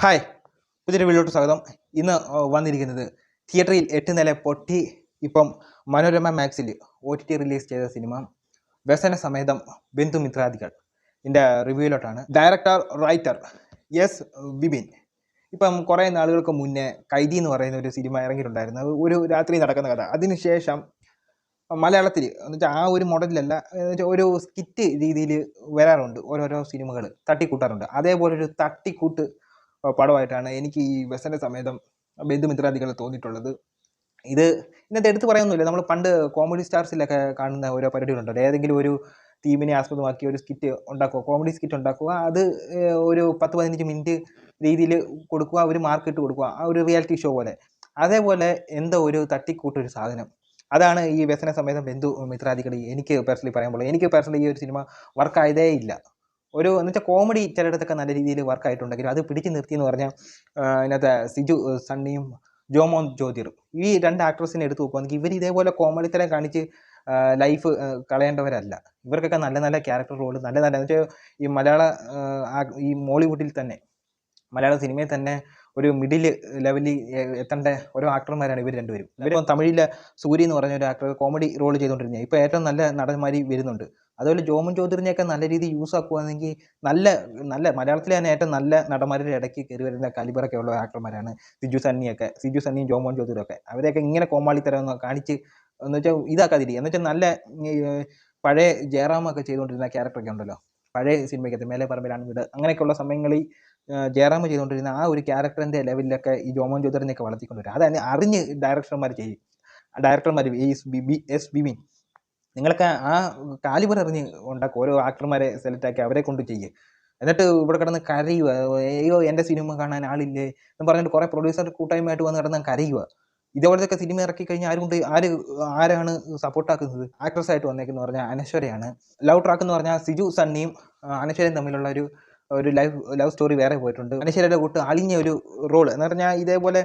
Hi, പുതിയൊരു വീഡിയോട്ട് സ്വാഗതം. ഇന്ന് വന്നിരിക്കുന്നത് തിയേറ്ററിൽ 8 നില പൊട്ടി ഇപ്പം മനോരമ മാക്സിൽ OTT റിലീസ് ചെയ്ത സിനിമ വ്യസനസമേതം ബന്ധുമിത്രാദികൾ ഇതിൻ്റെ റിവ്യൂയിലോട്ടാണ്. Director writer S Vipin. ഇപ്പം കുറേ നാളുകൾക്ക് മുന്നേ കൈദി എന്ന് പറയുന്ന ഒരു സിനിമ ഇറങ്ങിയിട്ടുണ്ടായിരുന്നു. ഒരു രാത്രി നടക്കുന്ന കഥ. അതിനുശേഷം മലയാളത്തിൽ എന്ന് വെച്ചാൽ ആ ഒരു മോഡലിലല്ല, ഒരു സ്കിറ്റ് രീതിയിൽ വരാറുണ്ട്. ഓരോരോ സിനിമകൾ തട്ടിക്കൂട്ടാറുണ്ട്. അതേപോലൊരു തട്ടിക്കൂട്ട് പടമായിട്ടാണ് എനിക്ക് ഈ വ്യസനസമേതം ബന്ധുമിത്രാദികൾ തോന്നിയിട്ടുള്ളത്. ഇതിനകത്ത് എടുത്ത് പറയാനൊന്നുമില്ല. നമ്മൾ പണ്ട് കോമഡി സ്റ്റാർസിലൊക്കെ കാണുന്ന ഓരോ പരിപാടികളുണ്ടല്ലോ, ഏതെങ്കിലും ഒരു തീമിനെ ആസ്പദമാക്കി ഒരു സ്കിറ്റ് ഉണ്ടാക്കുക, കോമഡി സ്കിറ്റ് ഉണ്ടാക്കുക, അത് ഒരു 10-15 മിനിറ്റ് രീതിയിൽ കൊടുക്കുക, ഒരു മാർക്കിട്ട് കൊടുക്കുക, ആ ഒരു റിയാലിറ്റി ഷോ പോലെ. അതേപോലെ എന്തോ ഒരു തട്ടിക്കൂട്ടൊരു സാധനം. അതാണ് ഈ വ്യസനസമേതം ബന്ധുമിത്രാദികൾ. എനിക്ക് പേഴ്സണലി പറയുമ്പോൾ എനിക്ക് പേഴ്സണലി ഈ ഒരു സിനിമ വർക്കായതേ ഇല്ല. എന്ന് വെച്ചാൽ കോമഡി ചിലയിടത്തൊക്കെ നല്ല രീതിയിൽ വർക്കായിട്ടുണ്ടെങ്കിലും അത് പിടിച്ചു നിർത്തിയെന്ന് പറഞ്ഞാൽ ഇതിനകത്ത് സിജു സണ്ണിയും ജോമോൻ ജ്യോതിറും, ഈ 2 ആക്ട്രസിനെ എടുത്ത് നോക്കുകയാണെങ്കിൽ ഇവർ ഇതേപോലെ കോമഡിത്തരം കാണിച്ച് ലൈഫ് കളയേണ്ടവരല്ല. ഇവർക്കൊക്കെ നല്ല നല്ല ക്യാരക്ടർ റോൾ, നല്ല നല്ല എന്ന് വെച്ചാൽ ഈ ഈ മോളിവുഡിൽ തന്നെ, മലയാള സിനിമയിൽ തന്നെ ഒരു മിഡിൽ ലെവലിൽ എത്തേണ്ട ഓരോ ആക്ടർമാരാണ് ഇവർ രണ്ടുപേരും. ഇവർ തമിഴിലെ സൂര്യ എന്ന് പറഞ്ഞ ഒരു ആക്ടർ കോമഡി റോൾ ചെയ്തുകൊണ്ടിരുന്നത് ഇപ്പോൾ ഏറ്റവും നല്ല നടന്മാർ വരുന്നുണ്ട്. അതുപോലെ ജോമോൻ ജ്യോതിറിനെയൊക്കെ നല്ല രീതിയിൽ യൂസ് ആക്കുകയാണെങ്കിൽ നല്ല നല്ല മലയാളത്തിലെ തന്നെ ഏറ്റവും നല്ല നടന്മാരുടെ ഇടയ്ക്ക് കയറി വരുന്ന കാലിബറൊക്കെ ഉള്ള ആക്ടർമാരാണ് സിജു സണ്ണിയും ജോമോൻ ജ്യോതിറും ഒക്കെ. അവരെയൊക്കെ ഇങ്ങനെ കോമാളിത്തരം കാണിച്ച് എന്ന് വെച്ചാൽ ഇതാക്കാതിരിക്കുക. എന്ന് വെച്ചാൽ നല്ല പഴയ ജയറാമൊക്കെ ചെയ്തുകൊണ്ടിരുന്ന ക്യാരക്ടറൊക്കെ ഉണ്ടല്ലോ, പഴയ സിനിമയ്ക്കകത്ത് മേലെ പറമ്പിലാണ് വീട്, അങ്ങനെയൊക്കെയുള്ള സമയങ്ങളിൽ ജയറാം ചെയ്തുകൊണ്ടിരുന്ന ആ ഒരു ക്യാരക്ടറിൻ്റെ ലെവലിലൊക്കെ ഈ ജോമോൻ ജ്യോതിറിനെയൊക്കെ വളർത്തിക്കൊണ്ടുവരും. അത് അറിഞ്ഞ് ഡയറക്ടർമാർ ചെയ്യും. എസ് ബിബിൻ, നിങ്ങളൊക്കെ ആ കാലിബർ അറിഞ്ഞ് ഉണ്ടാക്കും. ഓരോ ആക്ടർമാരെ സെലക്ട് ആക്കി അവരെ കൊണ്ട് ചെയ്യും. എന്നിട്ട് ഇവിടെ കിടന്ന് കരയുക, അയ്യോ എൻ്റെ സിനിമ കാണാൻ ആളില്ലേ എന്ന് പറഞ്ഞിട്ട് കുറേ പ്രൊഡ്യൂസർ കൂട്ടായ്മയായിട്ട് വന്ന് കിടന്ന് കരയുക. ഇതേപോലത്തെ സിനിമ ഇറക്കി കഴിഞ്ഞാൽ ആരാണ് സപ്പോർട്ടാക്കുന്നത്? ആക്ട്രസ് ആയിട്ട് വന്നേക്കെന്ന് പറഞ്ഞാൽ അനശ്വരയാണ്. ലവ് ട്രാക്ക് എന്ന് പറഞ്ഞാൽ സിജു സണ്ണിയും അനശ്വരയും തമ്മിലുള്ള ഒരു ലവ് സ്റ്റോറി വേറെ പോയിട്ടുണ്ട്. അനശ്വരയുടെ കൂട്ട് അളിഞ്ഞ ഒരു റോൾ എന്ന് പറഞ്ഞാൽ ഇതേപോലെ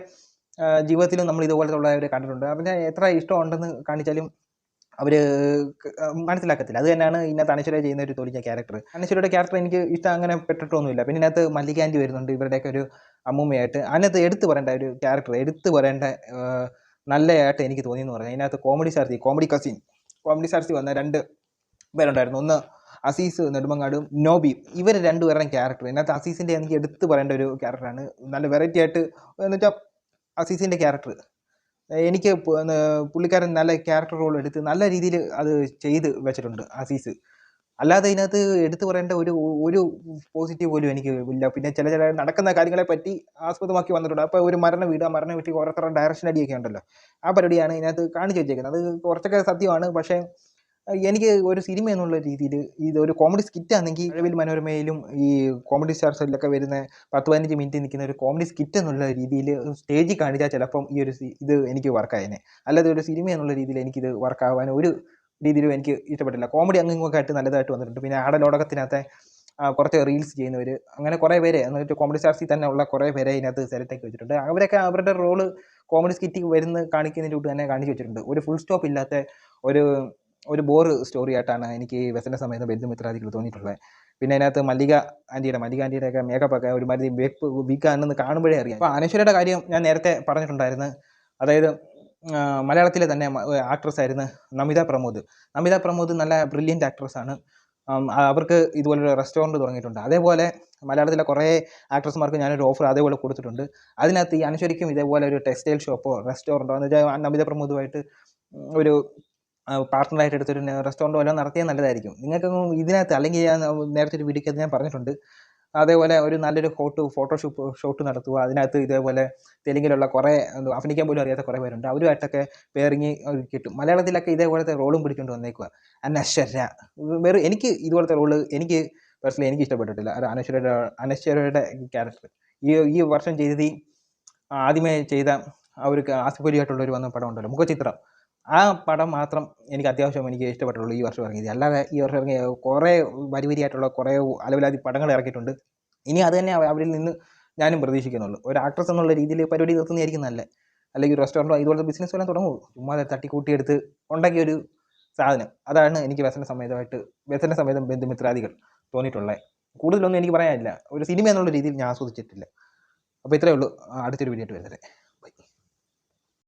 ജീവിതത്തിലും നമ്മൾ ഇതുപോലത്തെ ഉള്ളവരെ കണ്ടിട്ടുണ്ട്. അവരെ എത്ര ഇഷ്ടമുണ്ടെന്ന് കാണിച്ചാലും അവർ മനസ്സിലാക്കത്തില്ല. അത് തന്നെയാണ് ഇതിനകത്ത് അനശ്വര ചെയ്യുന്ന ഒരു തൊലിഞ്ഞ ക്യാരക്ടർ. അനശ്വരയുടെ ക്യാരക്ടർ എനിക്ക് ഇഷ്ടം അങ്ങനെ പെട്ടിട്ടൊന്നുമില്ല. പിന്നെ ഇതിനകത്ത് മല്ലിക ആൻറ്റി വരുന്നുണ്ട്, ഇവരുടെയൊക്കെ ഒരു അമ്മൂമ്മയായിട്ട്. അതിനകത്ത് എടുത്തു പറയേണ്ട ഒരു ക്യാരക്ടർ, എടുത്തു പറയേണ്ട നല്ലതായിട്ട് എനിക്ക് തോന്നിയെന്ന് പറഞ്ഞാൽ ഇതിനകത്ത് കോമഡി സ്റ്റാർസി വന്ന 2 പേരുണ്ടായിരുന്നു. ഒന്ന് അസീസ് നെടുമങ്ങാടും നോബിയും. ഇവർ 2 പേരുടെയും ക്യാരക്ടർ, ഇതിനകത്ത് അസീസിൻ്റെ എനിക്ക് എടുത്തു പറയേണ്ട ഒരു ക്യാരക്ടറാണ്. നല്ല വെറൈറ്റി ആയിട്ട് എന്ന് വെച്ചാൽ അസീസിൻ്റെ ക്യാരക്ടർ എനിക്ക് പുള്ളിക്കാരൻ നല്ല ക്യാരക്ടർ റോൾ എടുത്ത് നല്ല രീതിയിൽ അത് ചെയ്ത് വെച്ചിട്ടുണ്ട് അസീസ്. അല്ലാതെ ഇതിനകത്ത് എടുത്തു പറയേണ്ട ഒരു പോസിറ്റീവ് പോലും എനിക്ക് ഇല്ല. പിന്നെ ചില നടക്കുന്ന കാര്യങ്ങളെ പറ്റി ആസ്പദമാക്കി വന്നിട്ടുണ്ട്. അപ്പോൾ ഒരു മരണ വീട്ടിൽ ഓരോരുത്തരുടെ ഡയറക്ഷൻ അടിയൊക്കെ ഉണ്ടല്ലോ, ആ പരിപാടിയാണ് ഇതിനകത്ത് കാണിച്ചു വെച്ചേക്കുന്നത്. അത് കുറച്ചൊക്കെ സത്യമാണ്. പക്ഷേ എനിക്ക് ഒരു സിനിമ എന്നുള്ള രീതിയിൽ ഇതൊരു കോമഡി സ്കിറ്റാണെങ്കിൽ നിലവിൽ മനോരമയിലും ഈ കോമഡി സ്റ്റാർസിലൊക്കെ വരുന്ന 10-15 മിനിറ്റ് നിൽക്കുന്ന ഒരു കോമഡി സ്കിറ്റ് എന്നുള്ള രീതിയിൽ സ്റ്റേജിൽ കാണിച്ചാൽ ചിലപ്പം ഇത് എനിക്ക് വർക്കായേനെ. അല്ലാതെ ഒരു സിനിമ എന്നുള്ള രീതിയിൽ എനിക്കിത് വർക്കാവാൻ ഒരു രീതിയിലും എനിക്ക് ഇഷ്ടപ്പെട്ടില്ല. കോമഡി അങ്ങൊക്കെ ആയിട്ട് നല്ലതായിട്ട് വന്നിട്ടുണ്ട്. പിന്നെ ആടലോടകത്തിനകത്തെ കുറച്ച് റീൽസ് ചെയ്യുന്നവർ, അങ്ങനെ കുറേ പേരെ എന്ന് വെച്ചാൽ കോമഡി സ്റ്റാർസിൽ തന്നെ ഉള്ള കുറേ പേരെ ഇതിനകത്ത് സെലക്ട് ആക്കി വെച്ചിട്ടുണ്ട്. അവരൊക്കെ അവരുടെ റോള് കോമഡി സ്കിറ്റിൽ കാണിക്കുന്നതിൻ്റെ കൂട്ട് തന്നെ കാണിച്ചു വെച്ചിട്ടുണ്ട്. ഒരു ഫുൾ സ്റ്റോപ്പ് ഇല്ലാത്ത ഒരു ബോർ സ്റ്റോറി ആയിട്ടാണ് എനിക്ക് വ്യസനസമേതം ബന്ധുമിത്രാദികൾ തോന്നിയിട്ടുള്ളത്. പിന്നെ അതിനകത്ത് മല്ലിക ആൻറ്റിയുടെ ഒക്കെ മേക്കപ്പൊക്കെ ഒരുമാതിരി വീക്കാണെന്ന് കാണുമ്പോഴേ അറിയാം. അപ്പോൾ അനശ്വരയുടെ കാര്യം ഞാൻ നേരത്തെ പറഞ്ഞിട്ടുണ്ടായിരുന്നു. അതായത് മലയാളത്തിലെ തന്നെ ആക്ട്രസ് ആയിരുന്നു നമിത പ്രമോദ്. നല്ല ബ്രില്യൻ്റ് ആക്ട്രസ്സാണ്. അവർക്ക് ഇതുപോലൊരു റെസ്റ്റോറൻറ്റ് തുടങ്ങിയിട്ടുണ്ട്. അതേപോലെ മലയാളത്തിലെ കുറേ ആക്ട്രസ്മാർക്ക് ഞാനൊരു ഓഫർ അതേപോലെ കൊടുത്തിട്ടുണ്ട്. അതിനകത്ത് ഈ അനശ്വരയ്ക്കും ഇതേപോലെ ഒരു ടെക്സ്റ്റൈൽ ഷോപ്പോ റെസ്റ്റോറൻറ്റോ എന്ന് വെച്ചാൽ നമിത പ്രമോദുമായിട്ട് ഒരു പാർട്ട്ണറായിട്ട് എടുത്തൊരു റെസ്റ്റോറൻറ്റ് വല്ലതും നടത്തിയാൽ നല്ലതായിരിക്കും. നിങ്ങൾക്കൊന്നും ഇതിനകത്ത്, അല്ലെങ്കിൽ ഞാൻ നേരത്തെ ഒരു വീഡിയോക്കകത്ത് ഞാൻ പറഞ്ഞിട്ടുണ്ട്, അതേപോലെ ഒരു നല്ലൊരു ഫോട്ടോഷൂട്ട് നടത്തുക. അതിനകത്ത് ഇതേപോലെ തെലുങ്കിലുള്ള കുറേ അഭിനയിക്കാൻ പോലും അറിയാത്ത കുറേ പേരുണ്ട്, അവരുമായിട്ടൊക്കെ പെയറിങ് കിട്ടും. മലയാളത്തിലൊക്കെ ഇതേപോലത്തെ റോളും പിടിച്ചുകൊണ്ട് വന്നേക്കുക. എനിക്ക് ഇതുപോലത്തെ റോള് എനിക്ക് പേഴ്സണലി എനിക്ക് ഇഷ്ടപ്പെട്ടിട്ടില്ല. അത് അനശ്വരയുടെ ക്യാരക്ടർ ഈ വർഷം ആദ്യമേ ചെയ്ത ആ ഒരു ആസിഫ് അലിയായിട്ടുള്ളൊരു വന്ന പടം ഉണ്ടല്ലോ, മുഖചിത്രം, ആ പടം മാത്രം എനിക്ക് അത്യാവശ്യം എനിക്ക് ഇഷ്ടപ്പെട്ടുള്ളൂ ഈ വർഷം ഇറങ്ങിയത്. അല്ലാതെ ഈ വർഷം ഇറങ്ങിയ കുറേ വരിയായിട്ടുള്ള കുറേ അലവലാതി പടങ്ങൾ ഇറക്കിയിട്ടുണ്ട്. ഇനി അത് തന്നെ അവരിൽ നിന്ന് ഞാനും പ്രതീക്ഷിക്കുന്നുള്ളൂ. ഒരു ആക്ട്രസ് എന്നുള്ള രീതിയിൽ പരിപാടി നിർത്തുന്നതായിരിക്കും നല്ലത്. അല്ലെങ്കിൽ റെസ്റ്റോറൻറ്റോ ഇതുപോലത്തെ ബിസിനസ് വല്ലതും തുടങ്ങുമോ? ചുമ്മാ തട്ടിക്കൂട്ടിയെടുത്ത് ഉണ്ടാക്കിയൊരു സാധനം. അതാണ് എനിക്ക് വ്യസനസമേതം ബന്ധുമിത്രാദികൾ തോന്നിയിട്ടുള്ളത്. കൂടുതലൊന്നും എനിക്ക് പറയാനില്ല. ഒരു സിനിമ എന്നുള്ള രീതിയിൽ ഞാൻ ആസ്വദിച്ചിട്ടില്ല. അപ്പോൾ ഇത്രയേ ഉള്ളൂ. അടുത്തൊരു വീഡിയോ ആയിട്ട് വരുന്നത്.